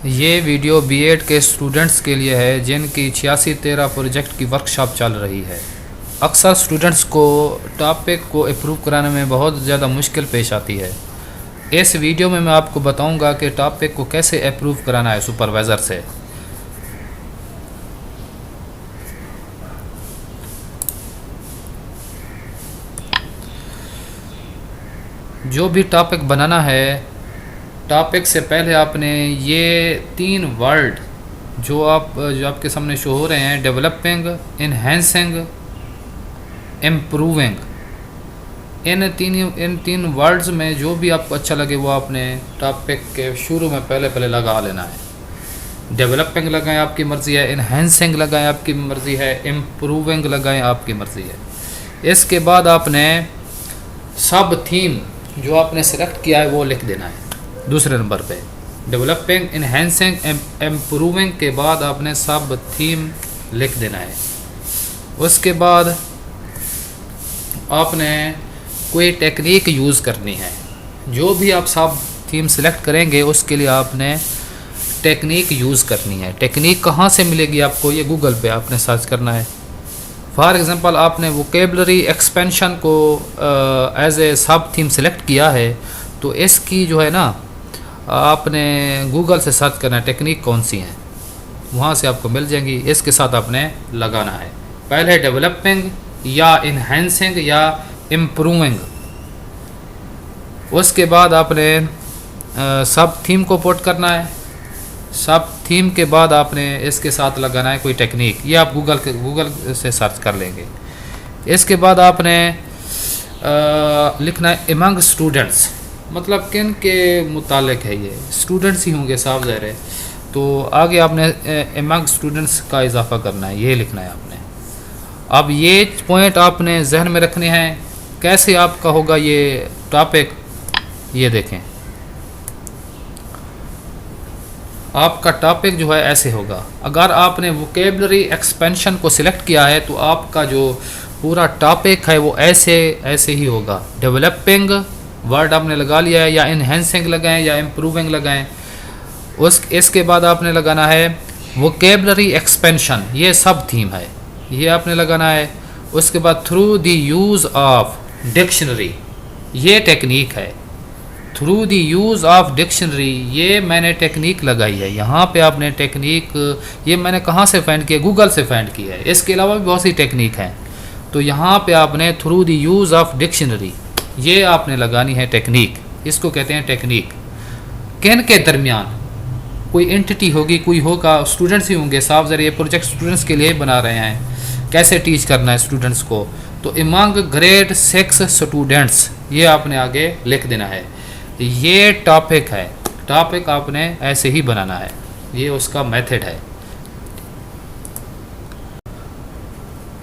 ये video BEd के students के लिए है जिनकी 8613 प्रोजेक्ट की वर्कशॉप चल रही है। अक्सर स्टूडेंट्स को टॉपिक को अप्रूव कराने में बहुत ज़्यादा मुश्किल पेश आती है। इस वीडियो में मैं आपको बताऊंगा कि टॉपिक को कैसे अप्रूव कराना है सुपरवाइज़र से। जो भी टॉपिक बनाना है, टॉपिक से पहले आपने ये 3 वर्ड जो आपके सामने शो हो रहे हैं, डेवलपिंग, इन्हेंसिंग, इम्प्रूविंग, इन तीन वर्ड्स में जो भी आपको अच्छा लगे वो आपने टॉपिक के शुरू में पहले लगा लेना है। डेवलपिंग लगाएं, आपकी मर्ज़ी है। इन्हेंसिंग लगाएं, आपकी मर्ज़ी है। इम्प्रूविंग लगाएं, आपकी मर्ज़ी है। इसके बाद आपने सब थीम जो आपने सेलेक्ट किया है वो लिख देना है दूसरे नंबर पे। डेवलपिंग, इन्हेंसिंग, इम्प्रूविंग के बाद आपने सब थीम लिख देना है। उसके बाद आपने कोई टेक्निक यूज़ करनी है। जो भी आप सब थीम सेलेक्ट करेंगे उसके लिए आपने टेक्निक यूज़ करनी है। टेक्निक कहाँ से मिलेगी आपको? ये गूगल पे आपने सर्च करना है। फॉर एग्ज़ाम्पल आपने वोकेबलरी एक्सपेंशन को एज ए सब थीम सेलेक्ट किया है तो इसकी जो है ना आपने गूगल से सर्च करना है टेक्निक कौन सी हैं, वहाँ से आपको मिल जाएंगी। इसके साथ आपने लगाना है पहले डेवलपिंग या इन्हेंसिंग या इम्प्रूविंग। उसके बाद आपने सब थीम को पुट करना है। सब थीम के बाद आपने इसके साथ लगाना है कोई टेक्निक। ये आप गूगल से सर्च कर लेंगे। इसके बाद आपने लिखना है एमंग स्टूडेंट्स, मतलब किन के मुतालिक है, ये स्टूडेंट्स ही होंगे साफ ज़ाहिर है। तो आगे आपने एमंग स्टूडेंट्स का इजाफा करना है, ये लिखना है आपने। अब ये पॉइंट आपने जहन में रखने हैं। कैसे आपका होगा ये टॉपिक, ये देखें। आपका टॉपिक जो है ऐसे होगा। अगर आपने वोकेबलरी एक्सपेंशन को सिलेक्ट किया है तो आपका जो पूरा टॉपिक है वो ऐसे ही होगा। डेवलपिंग वर्ड आपने लगा लिया है, या इन्हेंसिंग लगाएं या इम्प्रूविंग लगाएं। इसके बाद आपने लगाना है वोकेबलरी एक्सपेंशन, ये सब थीम है, ये आपने लगाना है। उसके बाद through the use of dictionary, ये टेक्निक है। Through the use of dictionary, ये मैंने टेक्निक लगाई है। यहाँ पे आपने टेक्निक, ये मैंने कहाँ से फाइंड किया? गूगल से फाइंड किया है। इसके अलावा भी बहुत सी टेक्निक हैं। तो यहाँ पे आपने through the use of dictionary, ये आपने लगानी है टेक्निक। इसको कहते हैं टेक्निक। किन के दरमियान कोई एंटिटी होगी, कोई होगा, स्टूडेंट्स ही होंगे साफ ज़रिए। प्रोजेक्ट स्टूडेंट्स के लिए बना रहे हैं, कैसे टीच करना है स्टूडेंट्स को। तो एमंग ग्रेड 6 स्टूडेंट्स, ये आपने आगे लिख देना है। ये टॉपिक है, टॉपिक आपने ऐसे ही बनाना है, ये उसका मेथड है।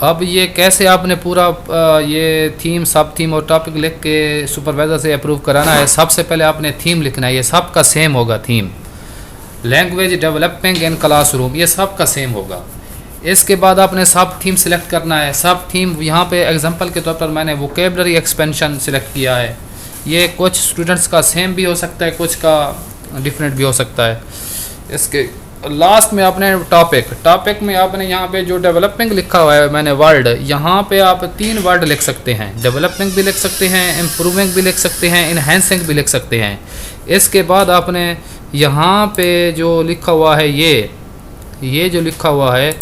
अब ये कैसे आपने पूरा ये थीम, सब थीम और टॉपिक लिख के सुपरवाइज़र से अप्रूव कराना है। सबसे पहले आपने थीम लिखना है, ये सब का सेम होगा theme. Language developing in classroom, ये सब का सेम होगा। इसके बाद आपने सब थीम सेलेक्ट करना है। सब थीम यहाँ पे एग्जांपल के तौर पर मैंने वोकेबलरी एक्सपेंशन सेलेक्ट किया है। ये कुछ स्टूडेंट्स का सेम भी हो सकता है, कुछ का डिफरेंट भी हो सकता है। इसके लास्ट में आपने टॉपिक में आपने यहाँ पे जो डेवलपिंग लिखा हुआ है मैंने वर्ड, यहाँ पे आप 3 वर्ड लिख सकते हैं। डेवलपिंग भी लिख सकते हैं, इम्प्रूविंग भी लिख सकते हैं, इन्हेंसिंग भी लिख सकते हैं। इसके बाद आपने यहाँ पे जो लिखा हुआ है, ये जो लिखा हुआ है,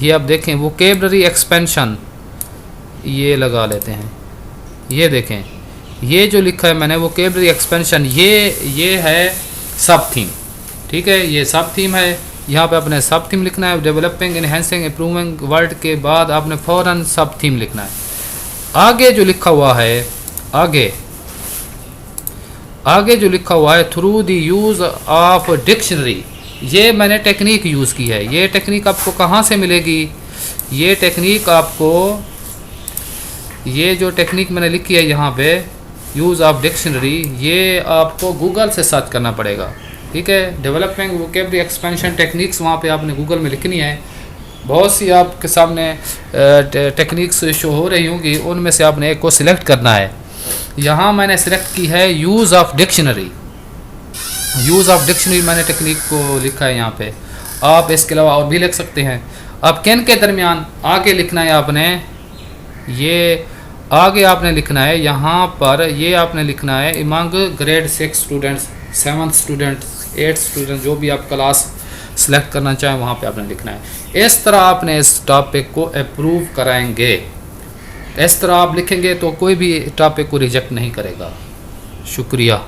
ये आप देखें वोकेबलरी एक्सपेंशन, ये लगा लेते हैं। ये देखें, ये जो लिखा है मैंने वोकेबलरी एक्सपेंशन, ये है सब थीम। ठीक है, ये सब थीम है। यहाँ पे आपने सब थीम लिखना है। डेवलपिंग, इन्हेंसिंग, इम्प्रूविंग वर्ड के बाद आपने फ़ौरन सब थीम लिखना है। आगे जो लिखा हुआ है, आगे जो लिखा हुआ है through the use of dictionary, ये मैंने टेक्निक यूज़ की है। ये टेक्निक आपको कहाँ से मिलेगी? ये टेक्निक आपको, ये जो टेक्निक मैंने लिखी है यहाँ पे यूज़ ऑफ डिक्शनरी, ये आपको गूगल से सर्च करना पड़ेगा। ठीक है, डेवलपिंग वोकेबलरी एक्सपेंशन टेक्निक्स वहाँ पे आपने गूगल में लिखनी है। बहुत सी आपके सामने टेक्निक्स शो हो रही होंगी, उनमें से आपने एक को सिलेक्ट करना है। यहाँ मैंने सिलेक्ट की है use of dictionary. Use of dictionary मैंने टेक्निक को लिखा है यहाँ पे। आप इसके अलावा और भी लिख सकते हैं। अब कैन के दरमियान आगे लिखना है आपने, ये आगे आपने लिखना है यहाँ पर, ये आपने लिखना है among grade 6 students, 7th student, 8th student, जो भी आप क्लास सेलेक्ट करना चाहें वहाँ पे आपने लिखना है। इस तरह आपने इस टॉपिक को अप्रूव कराएंगे। इस तरह आप लिखेंगे तो कोई भी टॉपिक को रिजेक्ट नहीं करेगा। शुक्रिया।